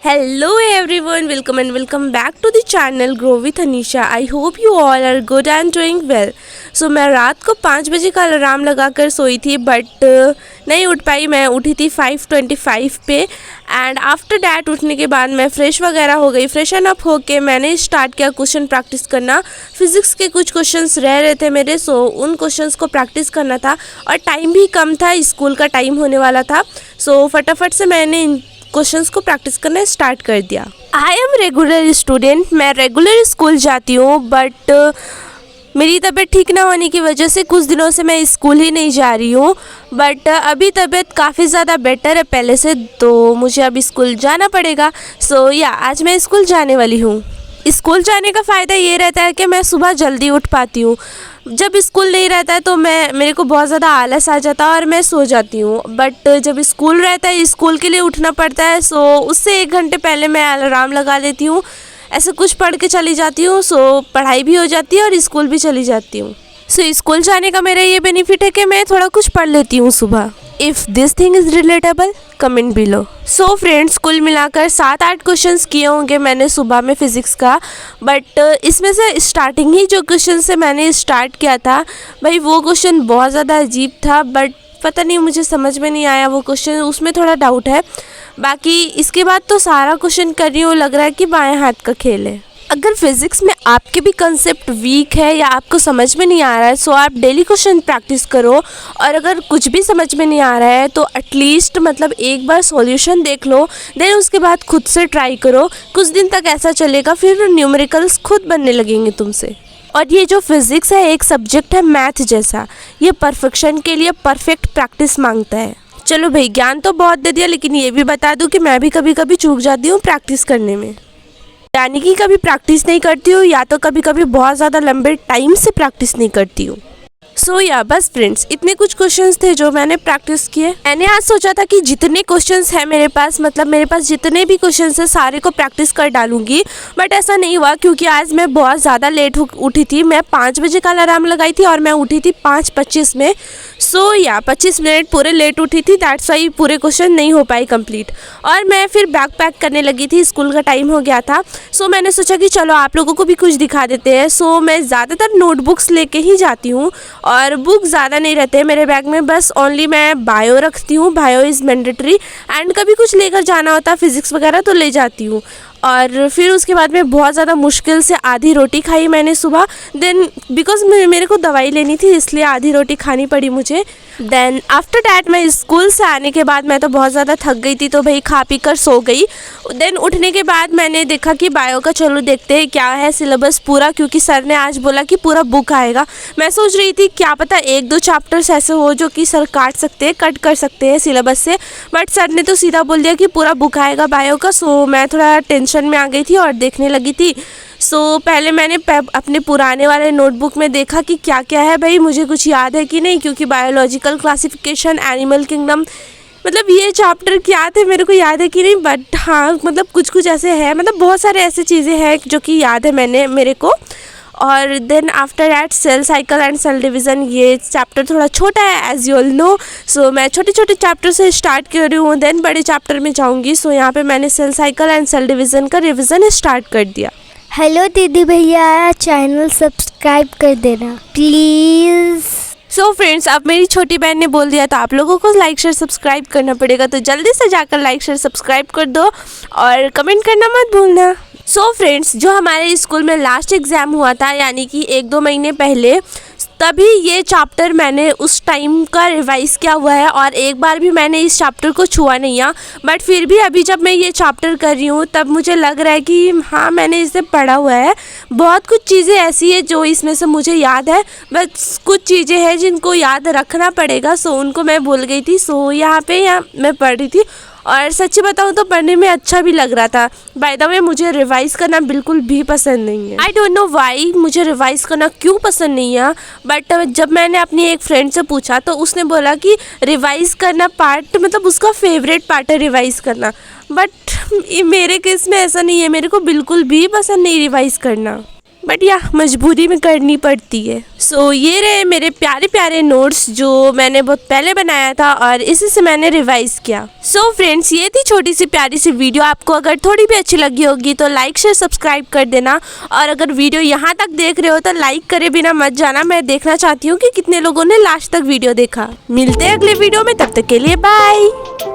Hello everyone, welcome and welcome back to the channel Grow with Anisha. I hope you all are good and doing well. So मैं रात को 5 बजे का alarm लगाकर सोई थी बट नहीं उठ पाई। मैं उठी थी 5:25 पे एंड आफ्टर डैट उठने के बाद मैं फ्रेश वगैरह हो गई। फ्रेशन अप होके मैंने स्टार्ट किया क्वेश्चन प्रैक्टिस करना। फिज़िक्स के कुछ क्वेश्चंस रह रहे थे मेरे, सो उन क्वेश्चंस को प्रैक्टिस करना था और टाइम भी कम था, स्कूल का टाइम होने वाला था। सो फटाफट से मैंने क्वेश्चंस को प्रैक्टिस करना स्टार्ट कर दिया। आई एम रेगुलर स्टूडेंट, मैं रेगुलर स्कूल जाती हूँ बट मेरी तबीयत ठीक ना होने की वजह से कुछ दिनों से मैं स्कूल ही नहीं जा रही हूँ। बट अभी तबीयत काफ़ी ज़्यादा बेटर है पहले से, तो मुझे अब स्कूल जाना पड़ेगा। सो या आज मैं स्कूल जाने वाली हूँ। स्कूल जाने का फ़ायदा ये रहता है कि मैं सुबह जल्दी उठ पाती हूँ। जब स्कूल नहीं रहता है तो मेरे को बहुत ज़्यादा आलस आ जाता है और मैं सो जाती हूँ। बट जब स्कूल रहता है, स्कूल के लिए उठना पड़ता है, सो उससे 1 घंटे पहले मैं अलार्म लगा लेती हूँ। ऐसे कुछ पढ़ के चली जाती हूँ, सो पढ़ाई भी हो जाती है और स्कूल भी चली जाती हूँ। सो स्कूल जाने का मेरा ये बेनिफिट है कि मैं थोड़ा कुछ पढ़ लेती हूँ सुबह। If this thing is relatable comment below. So friends, कुल मिलाकर 7-8 क्वेश्चंस किए होंगे मैंने सुबह में फ़िज़िक्स का। बट इसमें से स्टार्टिंग ही जो क्वेश्चन से मैंने स्टार्ट किया था भाई, वो क्वेश्चन बहुत ज़्यादा अजीब था। बट पता नहीं, मुझे समझ में नहीं आया वो क्वेश्चन, उसमें थोड़ा डाउट है। बाकी इसके बाद तो सारा क्वेश्चन कर रही हूँ, लग रहा है कि बाएं हाथ का खेल है। अगर फिज़िक्स में आपके भी कंसेप्ट वीक है या आपको समझ में नहीं आ रहा है, सो आप डेली क्वेश्चन प्रैक्टिस करो। और अगर कुछ भी समझ में नहीं आ रहा है तो एटलीस्ट मतलब एक बार सॉल्यूशन देख लो, देन उसके बाद खुद से ट्राई करो। कुछ दिन तक ऐसा चलेगा, फिर न्यूमेरिकल्स खुद बनने लगेंगे तुमसे। और ये जो फिज़िक्स है एक सब्जेक्ट है मैथ जैसा, ये परफेक्शन के लिए परफेक्ट प्रैक्टिस मांगता है। चलो भाई, ज्ञान तो बहुत दे दिया, लेकिन ये भी बता दूँ कि मैं भी कभी कभी चूक जाती हूँ प्रैक्टिस करने में। यानी कि कभी प्रैक्टिस नहीं करती हूँ या तो कभी कभी बहुत ज़्यादा लंबे टाइम से प्रैक्टिस नहीं करती हूँ। सो या बस फ्रेंड्स, इतने कुछ क्वेश्चंस थे जो मैंने प्रैक्टिस किए। मैंने आज सोचा था कि जितने क्वेश्चंस हैं मेरे पास, मतलब मेरे पास जितने भी क्वेश्चंस हैं सारे को प्रैक्टिस कर डालूंगी। बट ऐसा नहीं हुआ क्योंकि आज मैं बहुत ज़्यादा लेट उठी थी। मैं 5 बजे का अलार्म लगाई थी और मैं उठी थी 5:25 में। सो या 25 मिनट पूरे लेट उठी थी, दैट्स वाई पूरे क्वेश्चन नहीं हो पाए कंप्लीट। और मैं फिर बैग पैक करने लगी थी, स्कूल का टाइम हो गया था। सो मैंने सोचा कि चलो आप लोगों को भी कुछ दिखा देते हैं। सो मैं ज़्यादातर नोटबुक्स लेके ही जाती हूँ और बुक ज़्यादा नहीं रहते मेरे बैग में, बस ओनली मैं बायो रखती हूँ। बायो इज़ मैंडेटरी एंड कभी कुछ लेकर जाना होता है फिज़िक्स वगैरह तो ले जाती हूँ। और फिर उसके बाद में बहुत ज़्यादा मुश्किल से आधी रोटी खाई मैंने सुबह। देन बिकॉज मेरे को दवाई लेनी थी इसलिए आधी रोटी खानी पड़ी मुझे। देन आफ्टर डैट मैं स्कूल से आने के बाद मैं तो बहुत ज़्यादा थक गई थी, तो भाई खा पी कर सो गई। देन उठने के बाद मैंने देखा कि बायो का चलो देखते हैं क्या है सिलेबस पूरा, क्योंकि सर ने आज बोला कि पूरा बुक आएगा। मैं सोच रही थी क्या पता 1-2 चैप्टर्स ऐसे हो जो कि सर कट कर सकते हैं सिलेबस से, बट सर ने तो सीधा बोल दिया कि पूरा बुक आएगा बायो का। सो मैं थोड़ा टेंशन में आ गई थी और देखने लगी थी। सो पहले मैंने अपने पुराने वाले नोटबुक में देखा कि क्या क्या है भाई, मुझे कुछ याद है कि नहीं, क्योंकि बायोलॉजिकल क्लासिफिकेशन, एनिमल किंगडम, मतलब ये चैप्टर क्या थे मेरे को याद है कि नहीं। बट हाँ, मतलब कुछ ऐसे है, मतलब बहुत सारे ऐसे चीज़ें हैं जो कि याद है मेरे को। और then after that cell cycle and cell division, ये चैप्टर थोड़ा छोटा है as you all know. So मैं छोटे छोटे चैप्टर से स्टार्ट कर रही हूँ, देन बड़े चैप्टर में जाऊँगी। सो यहाँ पे मैंने cell cycle and cell division का रिवीजन स्टार्ट कर दिया। हेलो दीदी भैया, चैनल सब्सक्राइब कर देना प्लीज़। सो फ्रेंड्स, अब मेरी छोटी बहन ने बोल दिया तो आप लोगों को लाइक शेयर सब्सक्राइब करना पड़ेगा, तो जल्दी से जाकर लाइक शेयर सब्सक्राइब कर दो और कमेंट करना मत भूलना। सो फ्रेंड्स, जो हमारे स्कूल में लास्ट एग्ज़ाम हुआ था यानी कि 1-2 महीने पहले, तभी ये चैप्टर मैंने उस टाइम का रिवाइज़ किया हुआ है और एक बार भी मैंने इस चैप्टर को छुआ नहीं है। बट फिर भी अभी जब मैं ये चैप्टर कर रही हूँ तब मुझे लग रहा है कि हाँ, मैंने इसे पढ़ा हुआ है। बहुत कुछ चीज़ें ऐसी है जो इसमें से मुझे याद है, बस कुछ चीज़ें हैं जिनको याद रखना पड़ेगा। सो उनको मैं भूल गई थी। सो यहाँ मैं पढ़ रही थी और सच्ची बताऊँ तो पढ़ने में अच्छा भी लग रहा था। बाय द वे, मुझे रिवाइज़ करना बिल्कुल भी पसंद नहीं है। आई डोंट नो वाई, मुझे रिवाइज़ करना क्यों पसंद नहीं है। बट जब मैंने अपनी एक फ्रेंड से पूछा तो उसने बोला कि रिवाइज़ करना पार्ट, मतलब उसका फेवरेट पार्ट है रिवाइज़ करना। बट मेरे केस में ऐसा नहीं है, मेरे को बिल्कुल भी पसंद नहीं रिवाइज़ करना। बट या मजबूरी में करनी पड़ती है। सो ये रहे मेरे प्यारे प्यारे नोट्स जो मैंने बहुत पहले बनाया था और इसी से मैंने रिवाइज किया। सो फ्रेंड्स, ये थी छोटी सी प्यारी सी वीडियो। आपको अगर थोड़ी भी अच्छी लगी होगी तो लाइक शेयर सब्सक्राइब कर देना, और अगर वीडियो यहाँ तक देख रहे हो तो लाइक करे बिना मत जाना। मैं देखना चाहती हूँ कि कितने लोगों ने लास्ट तक वीडियो देखा। मिलते हैं अगले वीडियो में, तब तक के लिए बाय।